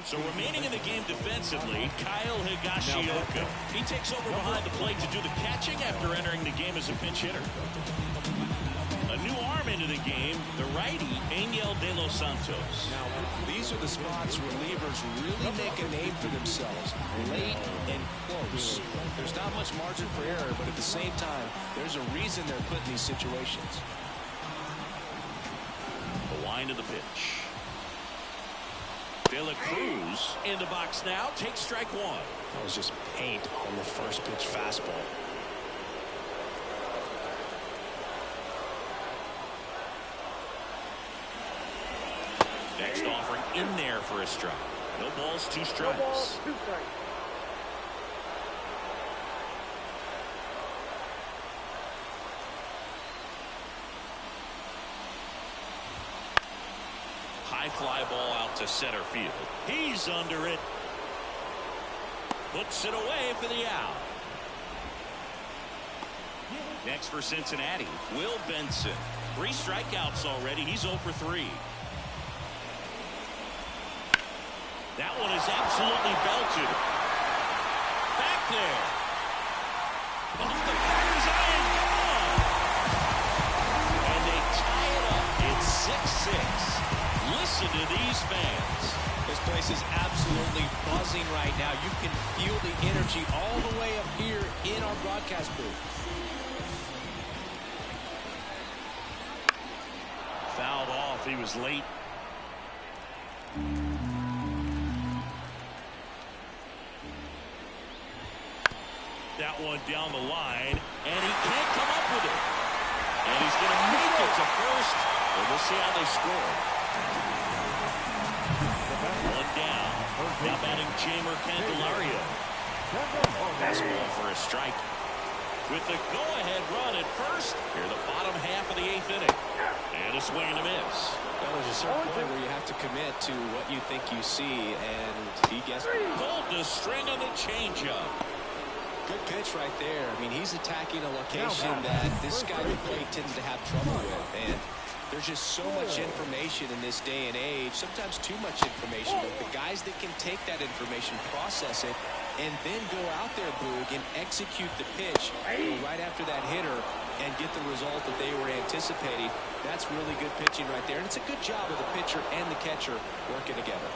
So remaining in the game defensively, Kyle Higashioka. He takes over behind the plate to do the catching after entering the game as a pinch hitter. A new arm into the game, the righty, Angel De Los Santos.
Now, these are the spots relievers really make a name for themselves. Late and close. There's not much margin for error, but at the same time, there's a reason they're put in these situations.
The wind of the pitch. De La Cruz in the box now, takes strike one.
That was just paint on the first pitch fastball.
Next offering in there for a strike. No balls, 2 strikes.
No balls, 2 strikes.
High fly ball out to center field. He's under it. Puts it away for the out. Next for Cincinnati, Will Benson. 3 strikeouts already. He's 0 for 3. That one is absolutely belted. Back there. Off the Padres iron. Gone. And they tie it up. It's 6-6. Listen to these fans.
This place is absolutely buzzing right now. You can feel the energy all the way up here in our broadcast booth.
Fouled off. He was late. That one down the line, and he can't come up with it. And he's going to make it to first, and we'll see how they score. One down. Now batting Jamer Candelario. Fastball for a strike. With the go-ahead run at first, here the bottom half of the 8th inning. And a swing and a miss.
Well, there's a certain point where you have to commit to what you think you see, and he gets
pulled the string on the changeup.
Good pitch right there. I mean, he's attacking a location that this guy who play tends to have trouble with, and there's just so much information in this day and age, sometimes too much information, but the guys that can take that information, process it, and then go out there, Boog, and execute the pitch right after that hitter and get the result that they were anticipating. That's really good pitching right there, and it's a good job of the pitcher and the catcher working together.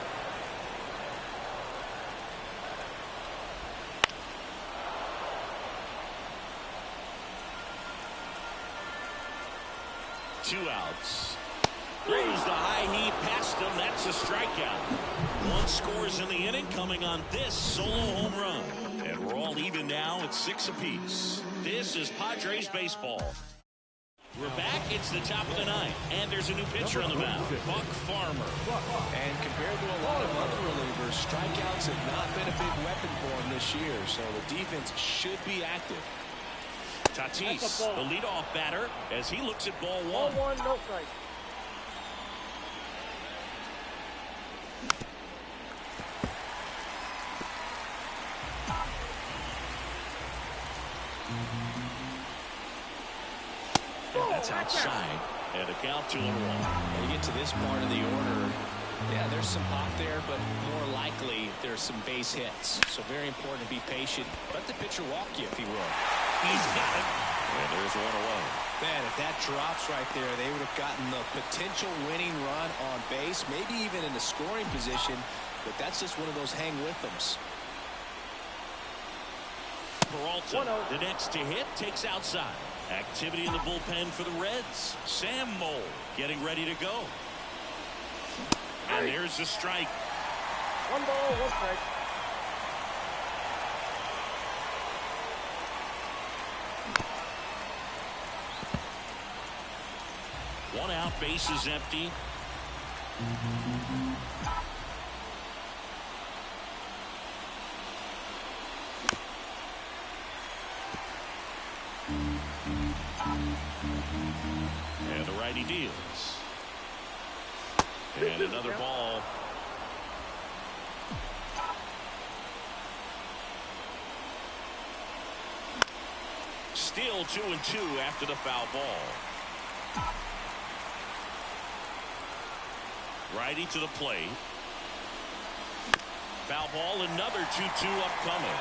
Two outs. Throws the high heat past him. That's a strikeout. 1 scores in the inning coming on this solo home run. And we're all even now at 6 apiece. This is Padres baseball. We're back. It's the top of the 9th. And there's a new pitcher on the mound, Buck Farmer.
And compared to a lot of other relievers, strikeouts have not been a big weapon for him this year. So the defense should be active.
Tatis, the leadoff batter, as he looks at ball 1.
Ball 1, no strike.
And that's outside. And a count 2-1.
When you get to this part of the order, yeah, there's some pop there, but more likely there's some base hits. So very important to be patient. Let the pitcher walk you if he will.
He's got it. And there's one away.
Man, if that drops right there, they would have gotten the potential winning run on base, maybe even in the scoring position, but that's just one of those hang with thems.
Peralta, the next to hit, takes outside. Activity in the bullpen for the Reds. Sam Mole getting ready to go. And there's the strike.
1 ball, 1 strike.
One out, bases empty. And the righty deals. And another ball. Still 2-2 after the foul ball. Righty to the plate. Foul ball, another 2-2 upcoming.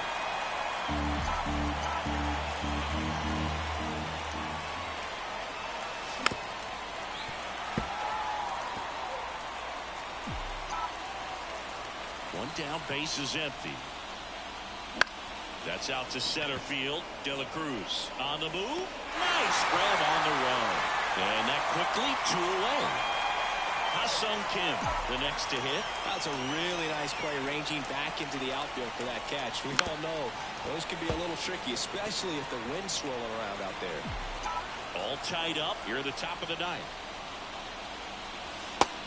One down, base is empty. That's out to center field. De La Cruz on the move. Nice spread on the run. And that quickly 2 away. Ha-Sung Kim, the next to hit.
That's a really nice play, ranging back into the outfield for that catch. We all know those can be a little tricky, especially if the wind's swirling around out there.
All tied up here at the top of the ninth.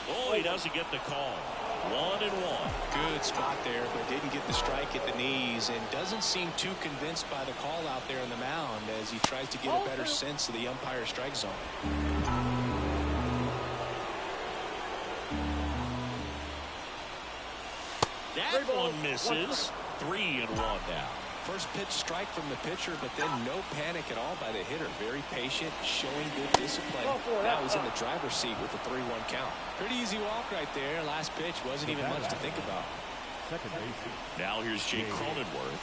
Oh, he doesn't get the call. 1-1.
Good spot there, but didn't get the strike at the knees, and doesn't seem too convinced by the call out there on the mound as he tries to get a better sense of the umpire's strike zone.
That one misses. 3-1 now.
First pitch strike from the pitcher, but then no panic at all by the hitter. Very patient, showing good discipline. Now he's in the driver's seat with a 3-1 count. Pretty easy walk right there. Last pitch wasn't even much to think about.
Second base.
Now here's Jake Cronenworth.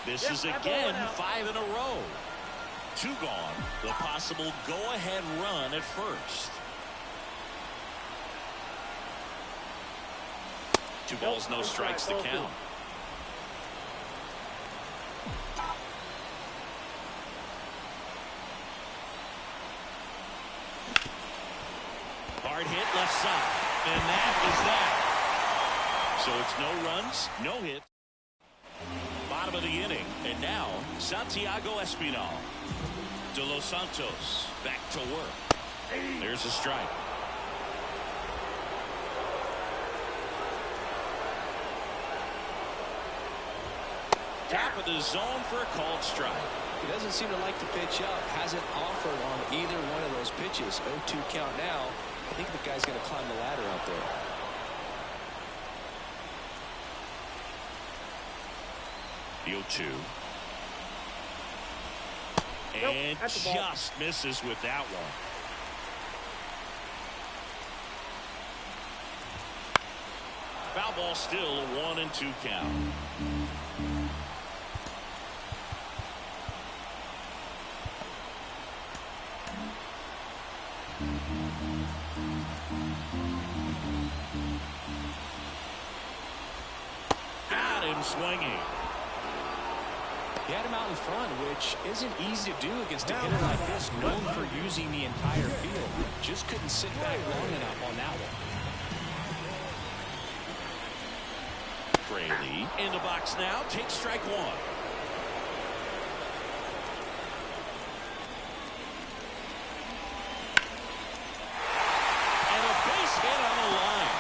This is again 5 in a row. 2 gone. The possible go-ahead run at first. 2 balls, no strikes to count. Hard hit left side. And that is that. So it's no runs, no hit. Bottom of the inning. And now Santiago Espinal. De Los Santos back to work. There's a strike. Top of the zone for a called strike.
He doesn't seem to like the pitch up. Hasn't offered on either one of those pitches. 0-2 count now. I think the guy's going to climb the ladder out there.
The 0-2. And just misses with that one. Foul ball, still a 1-2 count. Got him swinging.
He had him out in front, which isn't easy to do against a hitter like this, known for using the entire field. Just couldn't sit back long enough on that one.
Fraley in the box now. Takes strike 1. And a base hit on the line.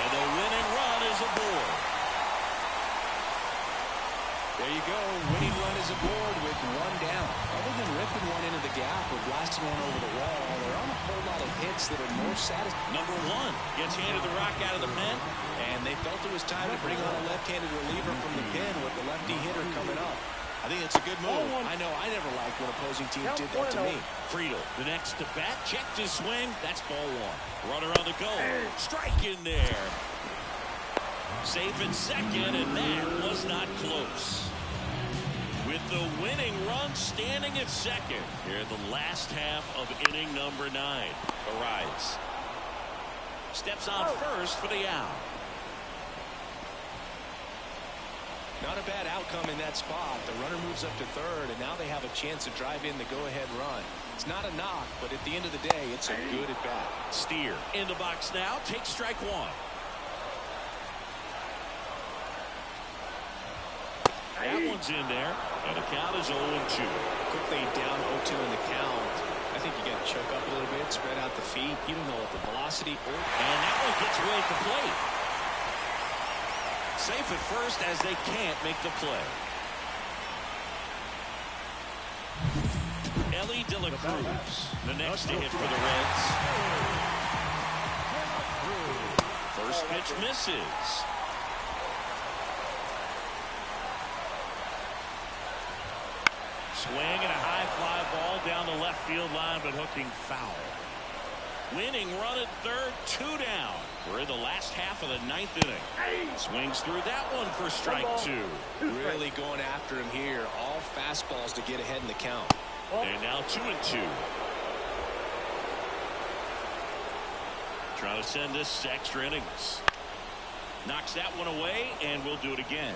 And the winning run is aboard.
There you go. Winning run is aboard with 1 down. Other than ripping one into the gap or blasting one over the wall, there aren't a whole lot of hits that are more satisfying.
Number 1 gets handed the rock out of the pen.
And they felt it was time to bring on a left-handed reliever from the pen with the lefty hitter coming up. I think it's a good move. I know I never liked when opposing teams did that to me.
Friedel, the next to bat, checked his swing. That's ball 1. Runner on the go. Strike in there. Safe in second, and that was not close. With the winning run standing at second here in the last half of inning number 9. Arise. Steps on first for the out.
Not a bad outcome in that spot. The runner moves up to third, and now they have a chance to drive in the go-ahead run. It's not a knock, but at the end of the day, it's a good at-bat.
Steer in the box now. Takes strike 1. That one's in there, and the count is 0-2.
Quickly down 0-2 in the count. I think you got to choke up a little bit, spread out the feet. You don't know what the velocity or...
And that one gets away at the plate. Safe at first as they can't make the play. Ellie De La Cruz, the next to hit for the Reds. First pitch misses. Swing and a high fly ball down the left field line, but hooking foul. Winning run at third, 2 down. We're in the last half of the 9th inning. Swings through that one for strike 2.
Really going after him here. All fastballs to get ahead in the count.
And now 2-2. Trying to send this to extra innings. Knocks that one away, and we'll do it again.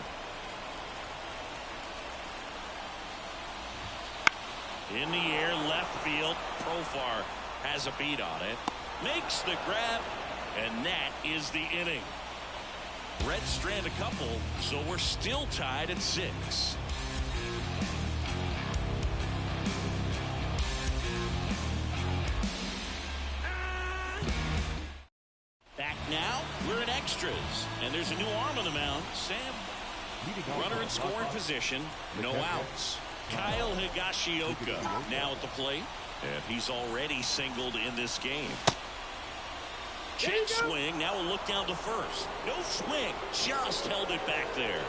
In the air, left field. Profar has a beat on it. Makes the grab, and that is the inning. Reds strand a couple, so we're still tied at 6. Back now, we're in extras, and there's a new arm on the mound. Sam, runner in scoring position, no outs. Kyle Higashioka now at the plate, and he's already singled in this game. Check swing, now a look down to first. No swing, just held it back there.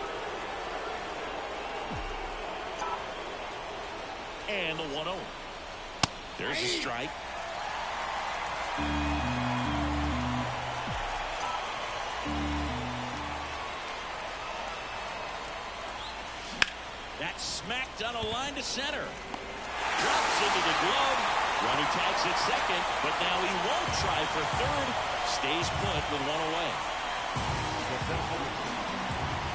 And the 1-0. There's a strike. That's smacked on a line to center. Drops into the glove. Runner tags at second, but now he won't try for third. Stays put with one away.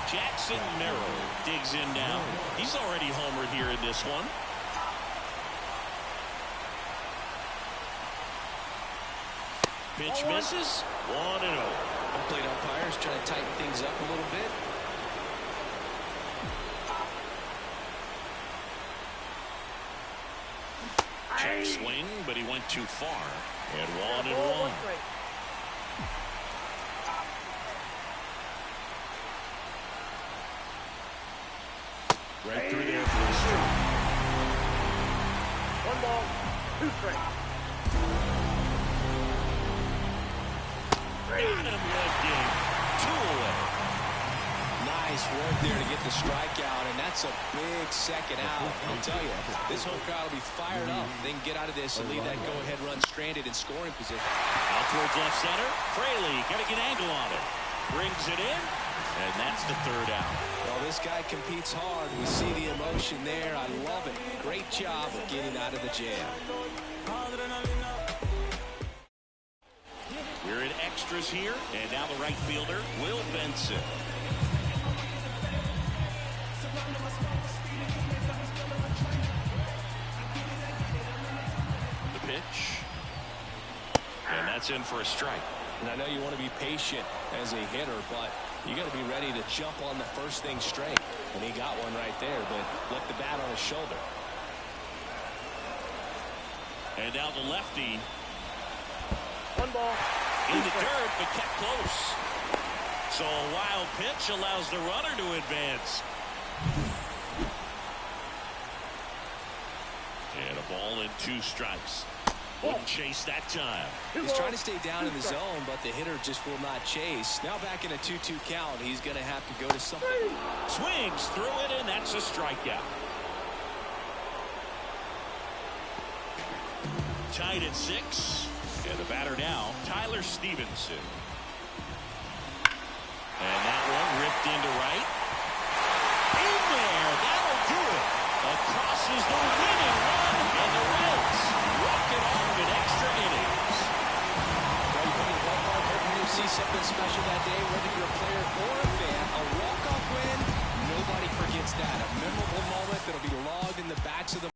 Jackson Merrill digs in now. He's already homered here in this one. Pitch misses. 1-0.
Plate umpires trying to tighten things up a little bit.
Check swing, but he went too far. And 1-1. Right through there for a strike.
1 ball, 2 strikes.
Got him lifting. 2 away.
Nice work there to get the strikeout, and that's a big second out. I'll tell you, this whole crowd will be fired up. They can get out of this and leave that go-ahead run stranded in scoring position.
Out towards left center. Fraley got to get angle on it. Brings it in, and that's the 3rd out.
Well, this guy competes hard. We see the emotion there. I love it. Great job of getting out of the jam.
We're in extras here, and now the right fielder, Will Benson. The pitch. And that's in for a strike.
And I know you want to be patient as a hitter, but you got to be ready to jump on the first thing straight. And he got one right there, but left the bat on his shoulder.
And now the lefty.
1 ball.
In the dirt, but kept close. So a wild pitch allows the runner to advance. And a ball and 2 strikes. Wouldn't chase that time.
He's trying to stay down in the zone, but the hitter just will not chase. Now back in a 2-2 count, he's going to have to go to something.
Swings through it, and that's a strikeout. Tied at 6. And the batter now, Tyler Stevenson. And that one ripped into right. In there, that'll do it. Across is the winning run, and the Reds walk it off in extra innings.
Hoping you see something special that day, whether you're a player or a fan. A walk-off win, nobody forgets that. A memorable moment that'll be logged in the backs of the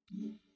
Profile.